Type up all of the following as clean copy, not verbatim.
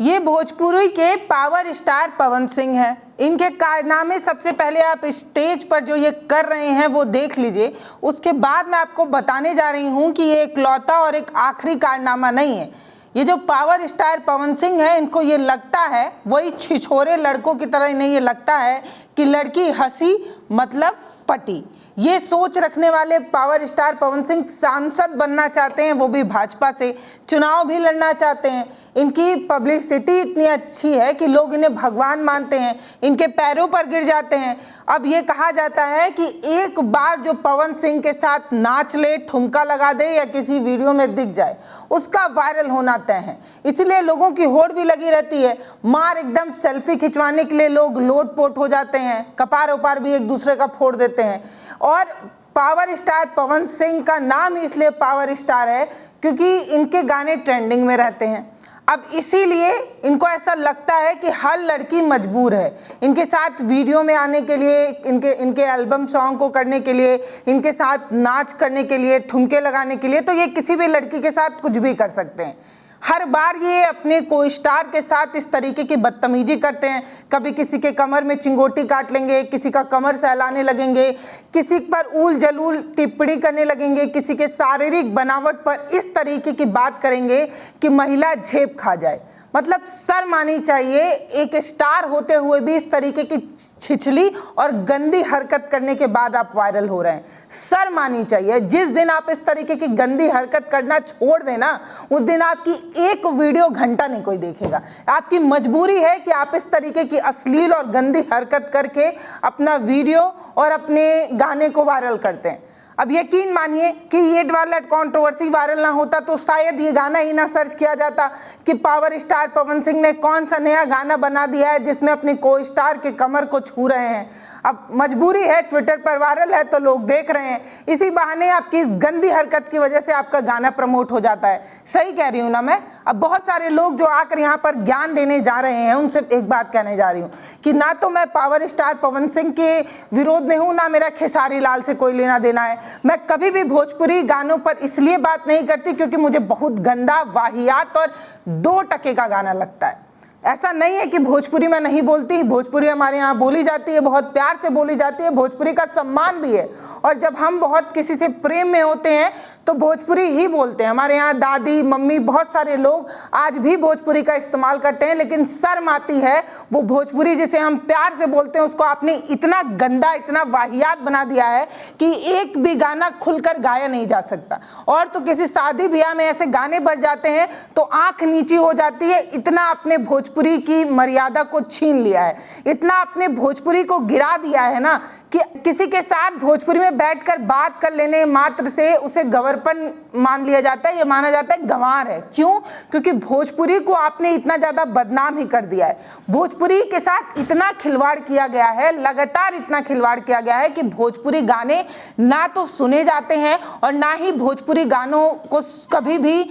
ये भोजपुरी के power star Pawan Singh हैं। इनके कारनामे सबसे पहले आप स्टेज पर जो ये कर रहे हैं वो देख लीजिए, उसके बाद मैं आपको बताने जा रही हूँ कि ये इकलौता और एक आखिरी कारनामा नहीं है। ये जो पावर स्टार पवन सिंह है, इनको ये लगता है वही छिछोरे लड़कों की तरह नहीं, ये लगता है कि लड़की हंसी मतलब पटी। ये सोच रखने वाले पावर स्टार पवन सिंह सांसद बनना चाहते हैं, वो भी भाजपा से, चुनाव भी लड़ना चाहते हैं। इनकी पब्लिसिटी इतनी अच्छी है कि लोग इन्हें भगवान मानते हैं, इनके पैरों पर गिर जाते हैं। अब ये कहा जाता है कि एक बार जो पवन सिंह के साथ नाच ले, ठुमका लगा दे या किसी वीडियो में दिख जाए, उसका वायरल होना तय है। इसलिए लोगों की होड़ भी लगी रहती है। मार एकदम सेल्फी खिंचवाने के लिए लोग लोट-पोट हो जाते हैं, कपार उपार भी एक दूसरे का फोड़ देते हैं। और पावर स्टार पवन सिंह का नाम इसलिए पावर स्टार है क्योंकि इनके गाने ट्रेंडिंग में रहते हैं। अब इसीलिए इनको ऐसा लगता है कि हर लड़की मजबूर है इनके साथ वीडियो में आने के लिए, इनके एल्बम सॉन्ग को करने के लिए, इनके साथ नाच करने के लिए, ठुमके लगाने के लिए। तो ये किसी भी लड़की के साथ कुछ भी कर सकते हैं। हर बार ये अपने को स्टार के साथ इस तरीके की बदतमीजी करते हैं। कभी किसी के कमर में चिंगोटी काट लेंगे, किसी का कमर सहलाने लगेंगे, किसी पर ऊल जलूल टिप्पणी करने लगेंगे, किसी के शारीरिक बनावट पर इस तरीके की बात करेंगे कि महिला झेप खा जाए। मतलब शर्म आनी चाहिए, एक स्टार होते हुए भी इस तरीके की छिछली और गंदी हरकत करने के बाद आप वायरल हो रहे हैं। शर्म आनी चाहिए। जिस दिन आप इस तरीके की गंदी हरकत करना छोड़ देना, उस दिन आपकी एक वीडियो घंटा नहीं कोई देखेगा। आपकी मजबूरी है कि आप इस तरीके की अश्लील और गंदी हरकत करके अपना वीडियो और अपने गाने को वायरल करते हैं। अब यकीन मानिए कि ये वाला कंट्रोवर्सी वायरल ना होता तो शायद ये गाना ही ना सर्च किया जाता कि पावर स्टार पवन सिंह ने कौन सा नया गाना बना दिया है जिसमें अपने को स्टार के कमर को छू रहे हैं। अब मजबूरी है, ट्विटर पर वायरल है तो लोग देख रहे हैं। इसी बहाने आपकी इस गंदी हरकत की वजह से आपका गाना प्रमोट हो जाता है। सही कह रही हूँ ना मैं? अब बहुत सारे लोग जो आकर यहाँ पर ज्ञान देने जा रहे हैं, उनसे एक बात कहने जा रही हूँ कि ना तो मैं पावर स्टार पवन सिंह के विरोध में हूँ, ना मेरा खेसारी लाल से कोई लेना देना है। मैं कभी भी भोजपुरी गानों पर इसलिए बात नहीं करती क्योंकि मुझे बहुत गंदा, वाहियात और 2 टके का गाना लगता है। ऐसा नहीं है कि भोजपुरी में नहीं बोलती, भोजपुरी हमारे यहाँ बोली जाती है, बहुत प्यार से बोली जाती है, भोजपुरी का सम्मान भी है। और जब हम बहुत किसी से प्रेम में होते हैं तो भोजपुरी ही बोलते हैं। हमारे यहाँ दादी, मम्मी, बहुत सारे लोग आज भी भोजपुरी का इस्तेमाल करते हैं, लेकिन शर्म आती है वो भोजपुरी जिसे हम प्यार से बोलते हैं उसको आपने इतना गंदा, इतना वाहियात बना दिया है कि एक भी गाना खुलकर गाया नहीं जा सकता। और तो किसी शादी ब्याह में ऐसे गाने बज जाते हैं तो आंख नीची हो जाती है। इतना अपने भोजपुरी की मर्यादा को छीन लिया है, इतना अपने भोजपुरी को गिरा दिया है ना कि किसी के साथ भोजपुरी में बैठकर बात कर लेने मात्र से उसे गंवारपन मान लिया जाता है। ये माना जाता है गंवार है। क्यों? क्योंकि भोजपुरी को आपने इतना ज्यादा बदनाम ही कर दिया है। भोजपुरी के साथ इतना खिलवाड़ किया गया है, लगातार इतना खिलवाड़ किया गया है कि भोजपुरी गाने ना तो सुने जाते हैं और ना ही भोजपुरी गानों को कभी भी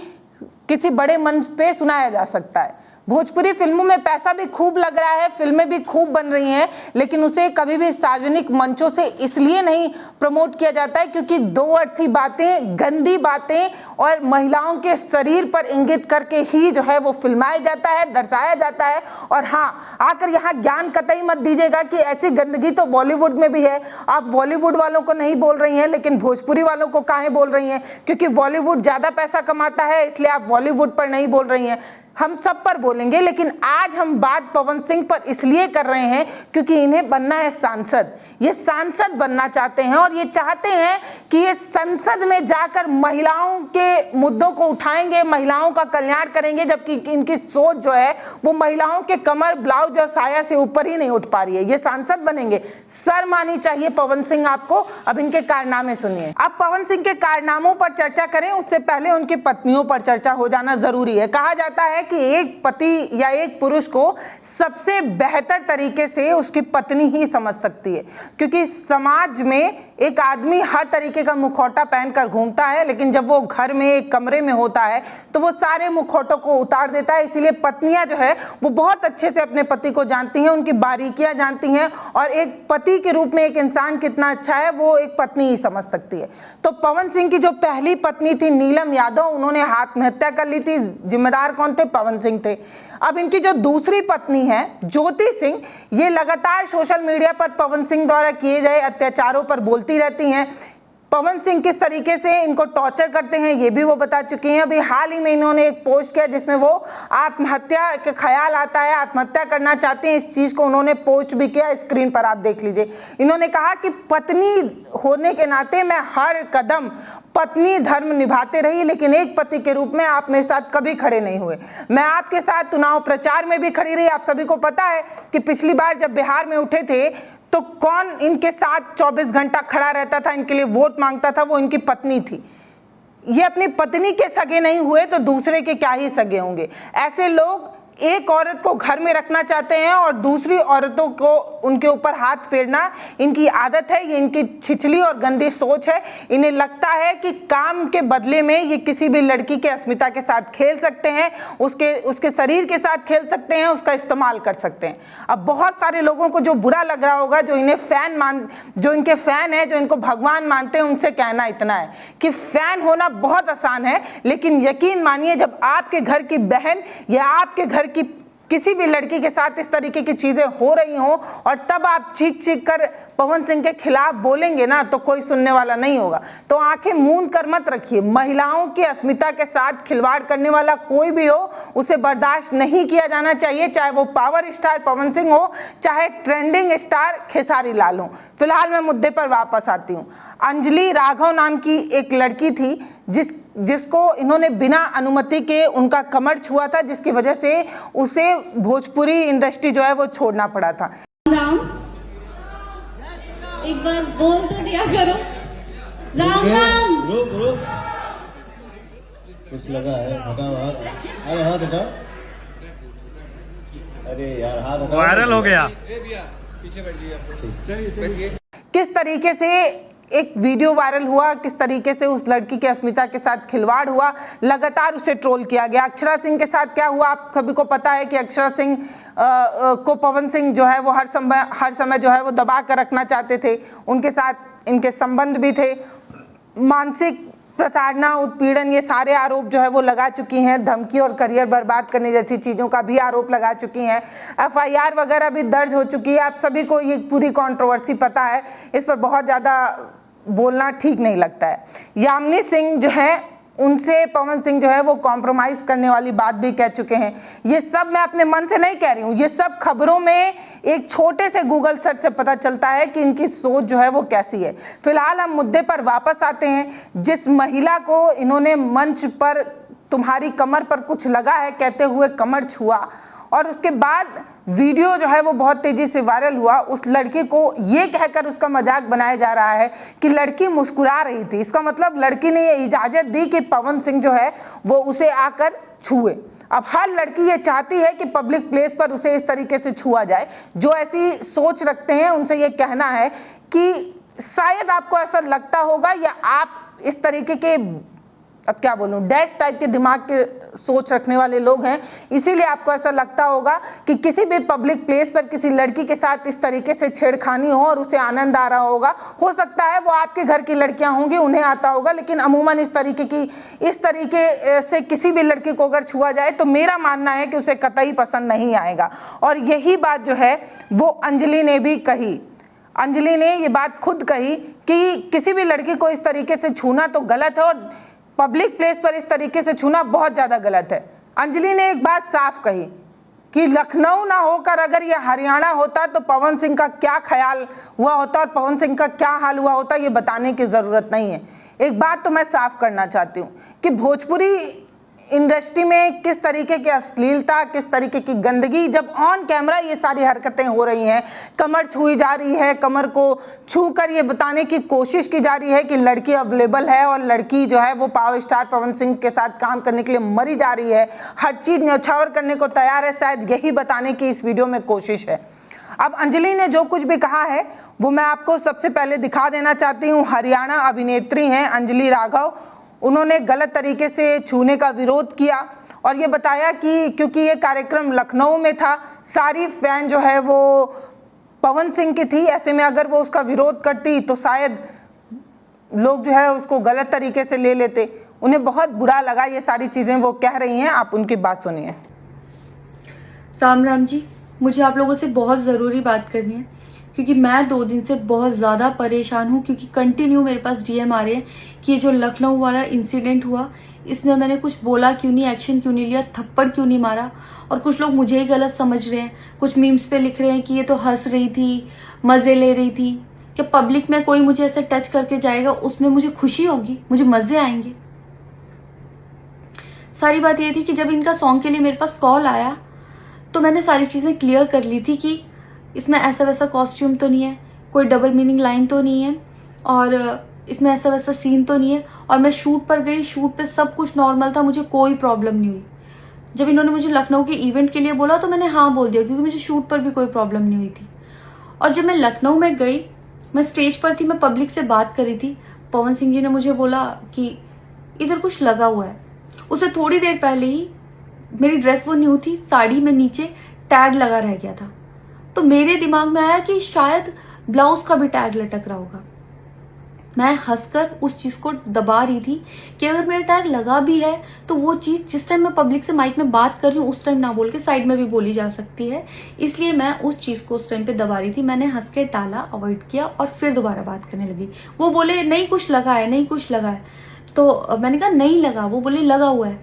किसी बड़े मंच पे सुनाया जा सकता है। भोजपुरी फिल्मों में पैसा भी खूब लग रहा है, फिल्में भी खूब बन रही हैं, लेकिन उसे कभी भी सार्वजनिक मंचों से इसलिए नहीं प्रमोट किया जाता है क्योंकि 2 अर्थी बातें, गंदी बातें और महिलाओं के शरीर पर इंगित करके ही जो है वो फिल्माया जाता है, दर्शाया जाता है। और हाँ, आकर यहाँ ज्ञान कतई मत दीजिएगा कि ऐसी गंदगी तो बॉलीवुड में भी है। आप बॉलीवुड वालों को नहीं बोल रही हैं, लेकिन भोजपुरी वालों को काहे बोल रही हैं? क्योंकि बॉलीवुड ज्यादा पैसा कमाता है, इसलिए आप बॉलीवुड पर नहीं बोल रही हैं। हम सब पर बोलेंगे, लेकिन आज हम बात पवन सिंह पर इसलिए कर रहे हैं क्योंकि इन्हें बनना है सांसद। ये सांसद बनना चाहते हैं और ये चाहते हैं कि ये संसद में जाकर महिलाओं के मुद्दों को उठाएंगे, महिलाओं का कल्याण करेंगे, जबकि इनकी सोच जो है वो महिलाओं के कमर, ब्लाउज और साया से ऊपर ही नहीं उठ पा रही है। ये सांसद बनेंगे। शर्म आनी चाहिए पवन सिंह आपको। अब इनके कारनामे सुनिए। अब पवन सिंह के कारनामों पर चर्चा करें उससे पहले उनकी पत्नियों पर चर्चा हो जाना जरूरी है। कहा जाता है कि एक पति या एक पुरुष को सबसे बेहतर तरीके से उसकी पत्नी ही समझ सकती है, क्योंकि समाज में एक आदमी हर तरीके का मुखौटा पहनकर घूमता है, लेकिन जब वो घर में एक कमरे में होता है तो वो सारे मुखौटों को उतार देता है। इसीलिए पत्नियां जो है वो बहुत अच्छे से अपने पति को जानती हैं, उनकी बारीकियां जानती हैं, और एक पति के रूप में एक इंसान कितना अच्छा है वो एक पत्नी ही समझ सकती है। तो पवन सिंह की जो पहली पत्नी थी नीलम यादव, उन्होंने आत्महत्या कर ली थी। जिम्मेदार कौन थे? पवन सिंह थे। अब इनकी जो दूसरी पत्नी है ज्योति सिंह, ये लगातार सोशल मीडिया पर पवन सिंह द्वारा किए गए अत्याचारों पर बोलती रहती हैं। पवन सिंह किस तरीके से इनको टॉर्चर करते हैं ये भी वो बता चुकी हैं। अभी हाल ही में इन्होंने एक पोस्ट किया जिसमें वो आत्महत्या के ख्याल आता है, आत्महत्या करना चाहते हैं, इस चीज को उन्होंने पोस्ट भी किया, स्क्रीन पर आप देख लीजिए। इन्होंने कहा कि पत्नी होने के नाते मैं हर कदम पत्नी धर्म निभाते रही, लेकिन एक पति के रूप में आप मेरे साथ कभी खड़े नहीं हुए। मैं आपके साथ चुनाव प्रचार में भी खड़ी रही। आप सभी को पता है कि पिछली बार जब बिहार में उठे थे तो कौन इनके साथ 24 घंटा खड़ा रहता था, इनके लिए वोट मांगता था, वो इनकी पत्नी थी। ये अपनी पत्नी के सगे नहीं हुए तो दूसरे के क्या ही सगे होंगे। ऐसे लोग एक औरत को घर में रखना चाहते हैं और दूसरी औरतों को उनके ऊपर हाथ फेरना इनकी आदत है। ये इनकी छिछली और गंदी सोच है। इन्हें लगता है कि काम के बदले में ये किसी भी लड़की के अस्मिता के साथ खेल सकते हैं, उसके शरीर के साथ खेल सकते हैं, उसका इस्तेमाल कर सकते हैं। अब बहुत सारे लोगों को जो बुरा लग रहा होगा, जो इनके फैन है, जो इनको भगवान मानते हैं, उनसे कहना इतना है कि फैन होना बहुत आसान है, लेकिन यकीन मानिए जब आपके घर की बहन या आपके घर की किसी भी लड़की के साथ इस तरीके की चीजें हो रही हो और तब आप चीख चीख कर पवन सिंह के खिलाफ बोलेंगे ना, तो कोई सुनने वाला नहीं होगा। तो आंखें मूंद कर मत रखिए। महिलाओं की अस्मिता के साथ खिलवाड़ करने वाला कोई भी हो, उसे बर्दाश्त नहीं किया जाना चाहिए, चाहे वो पावर स्टार पवन सिंह हो, चाहे ट्रेंडिंग स्टार खेसारी लाल हो। फिलहाल मैं मुद्दे पर वापस आती हूँ। अंजलि राघव नाम की एक लड़की थी जिसको इन्होंने बिना अनुमति के उनका कमर छुआ था, जिसकी वजह से उसे भोजपुरी इंडस्ट्री जो है वो छोड़ना पड़ा था। राम एक बार बोल तो दिया करो। राम राम रुक कुछ लगा है, हटाओ हाथ। अरे हाथ हटाओ। अरे यार हाथ हटाओ। वायरल हो गया। पीछे बैठिए। किस तरीके से एक वीडियो वायरल हुआ, किस तरीके से उस लड़की के अस्मिता के साथ खिलवाड़ हुआ, लगातार उसे ट्रोल किया गया। अक्षरा सिंह के साथ क्या हुआ आप सभी को पता है कि अक्षरा सिंह को पवन सिंह जो है वो हर समय जो है वो दबा कर रखना चाहते थे। उनके साथ इनके संबंध भी थे। मानसिक प्रताड़ना, उत्पीड़न, ये सारे आरोप जो है वो लगा चुकी हैं। धमकी और करियर बर्बाद करने जैसी चीज़ों का भी आरोप लगा चुकी हैं। FIR वगैरह भी दर्ज हो चुकी है। आप सभी को ये पूरी कंट्रोवर्सी पता है, इस पर बहुत ज़्यादा बोलना ठीक नहीं लगता है। यामिनी सिंह जो है उनसे पवन सिंह जो है वो कॉम्प्रोमाइज़ करने वाली बात भी कह चुके हैं। ये सब मैं अपने मन से नहीं कह रही हूँ, ये सब खबरों में एक छोटे से गूगल सर्च से पता चलता है कि इनकी सोच जो है वो कैसी है। फिलहाल हम मुद्दे पर वापस आते हैं। जिस महिला को इन्होंने मंच पर तुम्हारी कमर पर कुछ लगा है कहते हुए कमर छुआ और उसके बाद वीडियो जो है वो बहुत तेजी से वायरल हुआ, उस लड़की को ये कहकर उसका मजाक बनाया जा रहा है कि लड़की मुस्कुरा रही थी। इसका मतलब लड़की ने ये इजाजत दी कि पवन सिंह जो है वो उसे आकर छुए। अब हर लड़की ये चाहती है कि पब्लिक प्लेस पर उसे इस तरीके से छुआ जाए। जो ऐसी सोच रखते हैं उनसे ये कहना है कि शायद आपको ऐसा लगता होगा या आप इस तरीके के, अब क्या बोलूं, डैश टाइप के दिमाग के सोच रखने वाले लोग हैं, इसीलिए आपको ऐसा लगता होगा कि किसी भी पब्लिक प्लेस पर किसी लड़की के साथ इस तरीके से छेड़खानी हो और उसे आनंद आ रहा होगा। हो सकता है वो आपके घर की लड़कियां होंगी, उन्हें आता होगा, लेकिन अमूमन इस तरीके से किसी भी लड़की को अगर छुआ जाए तो मेरा मानना है कि उसे कतई पसंद नहीं आएगा। और यही बात जो है वो अंजलि ने भी कही। अंजलि ने ये बात खुद कही कि किसी भी लड़की को इस तरीके से छूना तो गलत है और पब्लिक प्लेस पर इस तरीके से छूना बहुत ज़्यादा गलत है। अंजलि ने एक बात साफ कही कि लखनऊ ना होकर अगर यह हरियाणा होता तो पवन सिंह का क्या ख्याल हुआ होता और पवन सिंह का क्या हाल हुआ होता, ये बताने की ज़रूरत नहीं है। एक बात तो मैं साफ करना चाहती हूँ कि भोजपुरी इंडस्ट्री में किस तरीके की अश्लीलता, किस तरीके की गंदगी, जब ऑन कैमरा ये सारी हरकतें हो रही हैं, कमर छुई जा रही है, कमर को छूकर ये बताने की कोशिश की जा रही है कि लड़की अवेलेबल है और लड़की जो है वो पावर स्टार पवन सिंह के साथ काम करने के लिए मरी जा रही है, हर चीज़ न्यौछावर करने को तैयार है, शायद यही बताने की इस वीडियो में कोशिश है। अब अंजलि ने जो कुछ भी कहा है वो मैं आपको सबसे पहले दिखा देना चाहती हूँ। हरियाणा अभिनेत्री हैं अंजलि राघव। उन्होंने गलत तरीके से छूने का विरोध किया और ये बताया कि क्योंकि ये कार्यक्रम लखनऊ में था, सारी फैन जो है वो पवन सिंह की थी, ऐसे में अगर वो उसका विरोध करती तो शायद लोग जो है उसको गलत तरीके से ले लेते। उन्हें बहुत बुरा लगा ये सारी चीजें वो कह रही हैं, आप उनकी बात सुनिए। राम राम जी, मुझे आप लोगों से बहुत ज़रूरी बात करनी है क्योंकि मैं 2 दिन से बहुत ज़्यादा परेशान हूँ क्योंकि कंटिन्यू मेरे पास डीएम आ रहे हैं कि ये जो लखनऊ वाला इंसिडेंट हुआ इसमें मैंने कुछ बोला क्यों नहीं, एक्शन क्यों नहीं लिया, थप्पड़ क्यों नहीं मारा। और कुछ लोग मुझे ही गलत समझ रहे हैं, कुछ मीम्स पे लिख रहे हैं कि ये तो हंस रही थी, मज़े ले रही थी। कि पब्लिक में कोई मुझे ऐसे टच करके जाएगा उसमें मुझे खुशी होगी, मुझे मज़े आएंगे। सारी बात ये थी कि जब इनका सॉन्ग के लिए मेरे पास कॉल आया तो मैंने सारी चीज़ें क्लियर कर ली थी कि इसमें ऐसा वैसा कॉस्ट्यूम तो नहीं है, कोई डबल मीनिंग लाइन तो नहीं है और इसमें ऐसा वैसा सीन तो नहीं है। और मैं शूट पर गई, शूट पे सब कुछ नॉर्मल था, मुझे कोई प्रॉब्लम नहीं हुई। जब इन्होंने मुझे लखनऊ के इवेंट के लिए बोला तो मैंने हाँ बोल दिया क्योंकि मुझे शूट पर भी कोई प्रॉब्लम नहीं हुई थी। और जब मैं लखनऊ में गई, मैं स्टेज पर थी, मैं पब्लिक से बात कर रही थी, पवन सिंह जी ने मुझे बोला कि इधर कुछ लगा हुआ है। उससे थोड़ी देर पहले ही मेरी ड्रेस वो न्यू थी, साड़ी में नीचे टैग लगा रह गया था। तो मेरे दिमाग में आया कि शायद ब्लाउज का भी टैग लटक रहा होगा। मैं हंसकर उस चीज को दबा रही थी कि अगर मेरा टैग लगा भी है तो वो चीज जिस टाइम मैं पब्लिक से माइक में बात कर रही हूँ उस टाइम ना बोल के साइड में भी बोली जा सकती है, इसलिए मैं उस चीज को उस टाइम पे दबा रही थी। मैंने हंस के टाला, अवॉइड किया और फिर दोबारा बात करने लगी। वो बोले नहीं कुछ लगा है, नहीं कुछ लगा है, तो मैंने कहा नहीं लगा। वो बोले लगा हुआ है।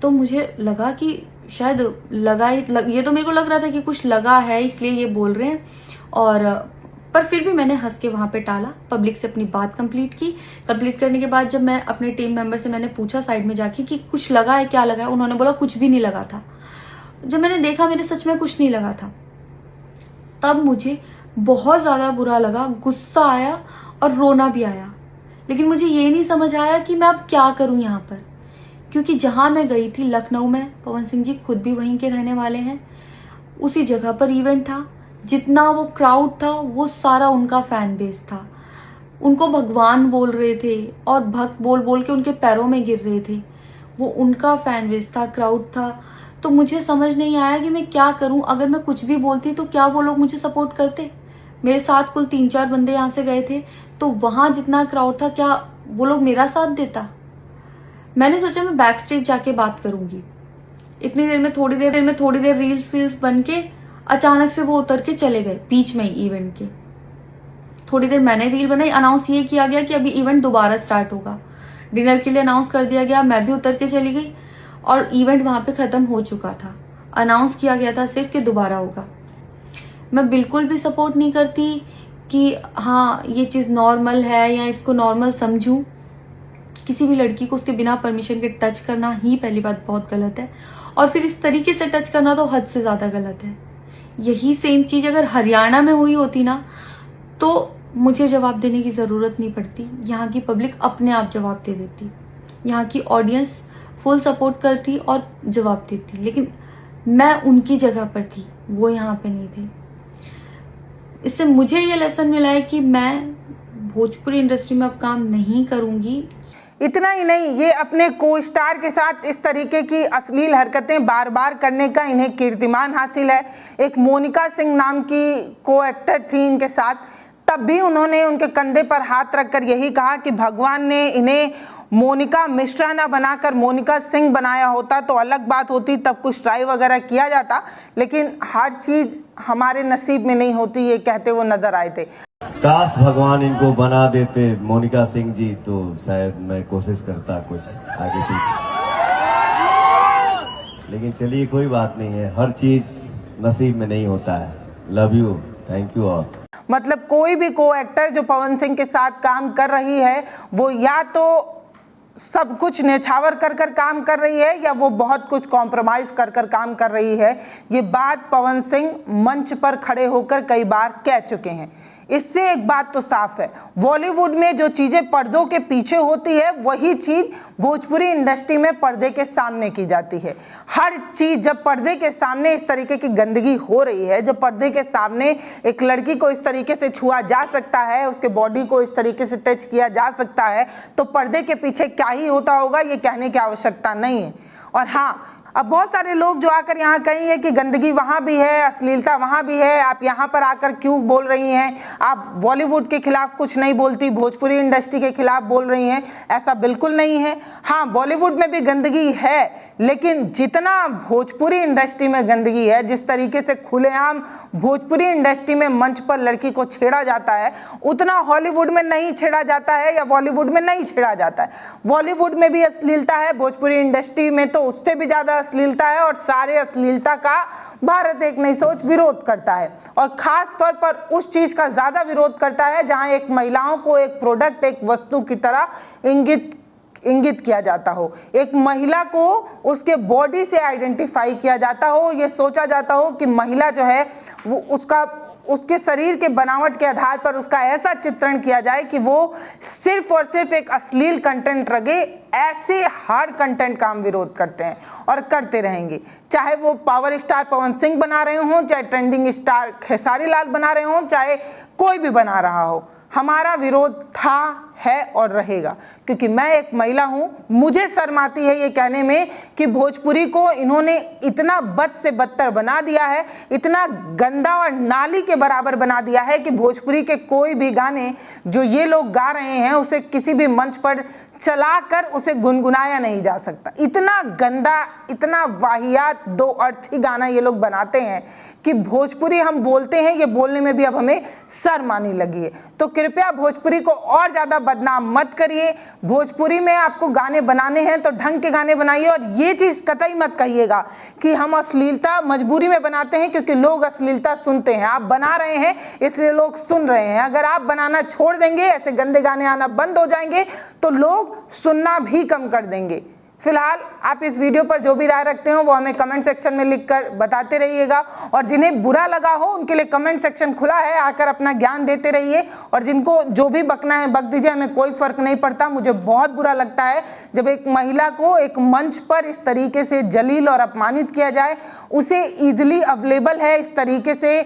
तो मुझे लगा कि शायद ये तो मेरे को लग रहा था कि कुछ लगा है इसलिए ये बोल रहे हैं। और पर फिर भी मैंने हंस के वहां पे टाला, पब्लिक से अपनी बात कंप्लीट की। कंप्लीट करने के बाद जब मैं अपने टीम मेंबर से मैंने पूछा साइड में जाके कि कुछ लगा है, क्या लगा है, उन्होंने बोला कुछ भी नहीं लगा था। जब मैंने देखा मेरे सच में कुछ नहीं लगा था, तब मुझे बहुत ज्यादा बुरा लगा, गुस्सा आया और रोना भी आया। लेकिन मुझे ये नहीं समझ आया कि मैं अब क्या करूं यहाँ पर, क्योंकि जहां मैं गई थी लखनऊ में, पवन सिंह जी खुद भी वहीं के रहने वाले हैं, उसी जगह पर इवेंट था। जितना वो क्राउड था वो सारा उनका फैन बेस था। उनको भगवान बोल रहे थे और भक्त बोल बोल के उनके पैरों में गिर रहे थे। वो उनका फैन बेस था, क्राउड था। तो मुझे समझ नहीं आया कि मैं क्या करूं। अगर मैं कुछ भी बोलती तो क्या वो लोग मुझे सपोर्ट करते। मेरे साथ कुल 3-4 बंदे यहाँ से गए थे, तो वहां जितना क्राउड था क्या वो लोग मेरा साथ देता। मैंने सोचा मैं बैक स्टेज जाके बात करूंगी। इतनी देर में थोड़ी देर रील्स बन के अचानक से वो उतर के चले गए बीच में ही इवेंट के। थोड़ी देर मैंने रील बनाई, अनाउंस ये किया गया कि अभी इवेंट दोबारा स्टार्ट होगा। डिनर के लिए अनाउंस कर दिया गया, मैं भी उतर के चली गई और इवेंट वहां पे खत्म हो चुका था। अनाउंस किया गया था सिर्फ कि दोबारा होगा। मैं बिल्कुल भी सपोर्ट नहीं करती कि हाँ ये चीज नॉर्मल है या इसको नॉर्मल समझूं। किसी भी लड़की को उसके बिना परमिशन के टच करना ही पहली बात बहुत गलत है, और फिर इस तरीके से टच करना तो हद से ज्यादा गलत है। यही सेम चीज अगर हरियाणा में हुई होती ना तो मुझे जवाब देने की जरूरत नहीं पड़ती। यहाँ की पब्लिक अपने आप जवाब दे देती, यहाँ की ऑडियंस फुल सपोर्ट करती और जवाब देती। लेकिन मैं उनकी जगह पर थी, वो यहाँ पे नहीं थे। इससे मुझे ये लेसन मिला है कि मैं भोजपुरी इंडस्ट्री में अब काम नहीं करूंगी। इतना ही नहीं, ये अपने को स्टार के साथ इस तरीके की अश्लील हरकतें बार बार करने का इन्हें कीर्तिमान हासिल है। एक मोनिका सिंह नाम की को एक्टर थी इनके साथ, तब भी उन्होंने उनके कंधे पर हाथ रखकर यही कहा कि भगवान ने इन्हें मोनिका मिश्रा ना बनाकर मोनिका सिंह बनाया होता तो अलग बात होती, तब कुछ ट्राई वगैरह किया जाता, लेकिन हर चीज हमारे नसीब में नहीं होती, ये कहते वो नजर आए थे। काश भगवान इनको बना देते मोनिका सिंह जी, तो शायद मैं कोशिश करता कुछ आगे पीछे, लेकिन चलिए कोई बात नहीं है, हर चीज नसीब में नहीं होता है। Love you, thank you all. मतलब कोई भी को एक्टर जो पवन सिंह के साथ काम कर रही है वो या तो सब कुछ नेछावर कर कर काम कर रही है या वो बहुत कुछ कॉम्प्रोमाइज कर कर काम कर रही है। ये बात पवन सिंह मंच पर खड़े होकर कई बार कह चुके हैं। इससे एक बात तो साफ है, बॉलीवुड में जो चीजें पर्दों के पीछे होती है वही चीज भोजपुरी इंडस्ट्री में पर्दे के सामने की जाती है। हर चीज जब पर्दे के सामने इस तरीके की गंदगी हो रही है, जब पर्दे के सामने एक लड़की को इस तरीके से छुआ जा सकता है, उसके बॉडी को इस तरीके से टच किया जा सकता है, तो पर्दे के पीछे क्या ही होता होगा ये कहने की आवश्यकता नहीं है। और हाँ, अब बहुत सारे लोग जो आकर यहाँ कहेंगे कि गंदगी वहाँ भी है, अश्लीलता वहाँ भी है, आप यहाँ पर आकर क्यों बोल रही हैं, आप बॉलीवुड के खिलाफ कुछ नहीं बोलती, भोजपुरी इंडस्ट्री के खिलाफ बोल रही हैं। ऐसा बिल्कुल नहीं है। हाँ, बॉलीवुड में भी गंदगी है, लेकिन जितना भोजपुरी इंडस्ट्री में गंदगी है, जिस तरीके से खुलेआम भोजपुरी इंडस्ट्री में मंच पर लड़की को छेड़ा जाता है, उतना हॉलीवुड में नहीं छेड़ा जाता है या बॉलीवुड में नहीं छेड़ा जाता है। बॉलीवुड में भी अश्लीलता है, भोजपुरी इंडस्ट्री में तो उससे भी ज्यादा अश्लीलता है, और सारे अश्लीलता का भारत एक नई सोच विरोध करता है, और खास तौर पर उस चीज का ज्यादा विरोध करता है जहां एक महिलाओं को एक प्रोडक्ट, एक वस्तु की तरह इंगित किया जाता हो, एक महिला को उसके बॉडी से आइडेंटिफाई किया जाता हो, ये सोचा जाता हो कि महिला जो है वो उसके शरीर के बनावट के आधार पर उसका ऐसा चित्रण किया जाए कि वो सिर्फ और सिर्फ एक अश्लील कंटेंट रखे। ऐसे हर कंटेंट का हम विरोध करते हैं और करते रहेंगे, चाहे वो पावर स्टार पवन सिंह बना रहे हों, चाहे ट्रेंडिंग स्टार खेसारी लाल बना रहे हों, चाहे कोई भी बना रहा हो। हमारा विरोध था, है और रहेगा, क्योंकि मैं एक महिला हूं। मुझे शर्म आती है ये कहने में कि भोजपुरी को इन्होंने इतना बद से बदतर बना दिया है, इतना गंदा और नाली के बराबर बना दिया है कि भोजपुरी के कोई भी गाने जो ये लोग गा रहे हैं उसे किसी भी मंच पर चलाकर उसे गुनगुनाया नहीं जा सकता। इतना गंदा, इतना वाहियात, दो अर्थी गाना ये लोग बनाते हैं कि भोजपुरी हम बोलते हैं, ये बोलने में भी अब हमें शर्म आने लगी है। तो कृपया भोजपुरी को और ज्यादा बदनाम मत करिए। भोजपुरी में आपको गाने बनाने हैं तो ढंग के गाने बनाइए, और ये चीज कतई मत कहिएगा कि हम अश्लीलता मजबूरी में बनाते हैं क्योंकि लोग अश्लीलता सुनते हैं। आप बना रहे हैं इसलिए लोग सुन रहे हैं। अगर आप बनाना छोड़ देंगे, ऐसे गंदे गाने आना बंद हो जाएंगे, तो लोग सुनना भी कम कर देंगे। फिलहाल आप इस वीडियो पर जो भी राय रखते हो वो हमें कमेंट सेक्शन में लिखकर बताते रहिएगा, और जिन्हें बुरा लगा हो उनके लिए कमेंट सेक्शन खुला है, आकर अपना ज्ञान देते रहिए। और जिनको जो भी बकना है बक दीजिए, हमें कोई फर्क नहीं पड़ता। मुझे बहुत बुरा लगता है जब एक महिला को एक मंच पर इस तरीके से जलील और अपमानित किया जाए, उसे ईजिली अवेलेबल है इस तरीके से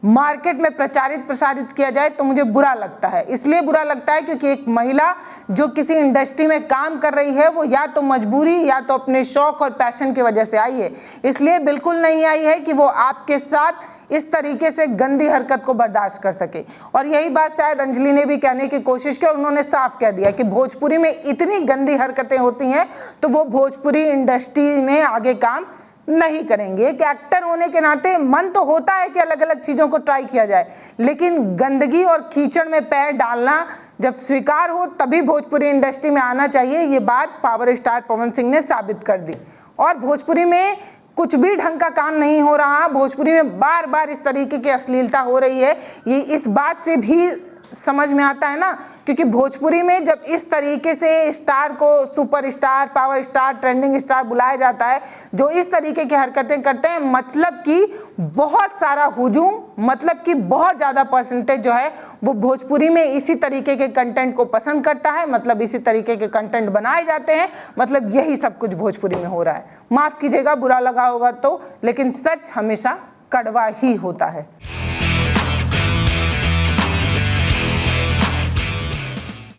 मार्केट में प्रचारित प्रसारित किया जाए, तो मुझे बुरा लगता है। इसलिए बुरा लगता है क्योंकि एक महिला जो किसी इंडस्ट्री में काम कर रही है वो या तो मजबूरी या तो अपने शौक और पैशन की वजह से आई है, इसलिए बिल्कुल नहीं आई है कि वो आपके साथ इस तरीके से गंदी हरकत को बर्दाश्त कर सके। और यही बात शायद अंजलि ने भी कहने की कोशिश की, और उन्होंने साफ कह दिया कि भोजपुरी में इतनी गंदी हरकतें होती हैं तो वो भोजपुरी इंडस्ट्री में आगे काम नहीं करेंगे। एक एक्टर होने के नाते मन तो होता है कि अलग अलग चीजों को ट्राई किया जाए, लेकिन गंदगी और कीचड़ में पैर डालना जब स्वीकार हो तभी भोजपुरी इंडस्ट्री में आना चाहिए। ये बात पावर स्टार पवन सिंह ने साबित कर दी। और भोजपुरी में कुछ भी ढंग का काम नहीं हो रहा, भोजपुरी में बार बार इस तरीके की अश्लीलता हो रही है। ये इस बात से भी समझ में आता है ना, क्योंकि भोजपुरी में जब इस तरीके से स्टार को super star, power star, trending star बुलाया जाता है जो इस तरीके की हरकतें करते हैं, मतलब कि बहुत सारा हुजूम, मतलब कि बहुत ज़्यादा परसेंटेज जो है वो भोजपुरी में इसी तरीके के कंटेंट को पसंद करता है, मतलब इसी तरीके के कंटेंट बनाए जाते हैं, मतलब यही सब कुछ भोजपुरी में हो रहा है। माफ़ कीजिएगा बुरा लगा होगा तो, लेकिन सच हमेशा कड़वा ही होता है।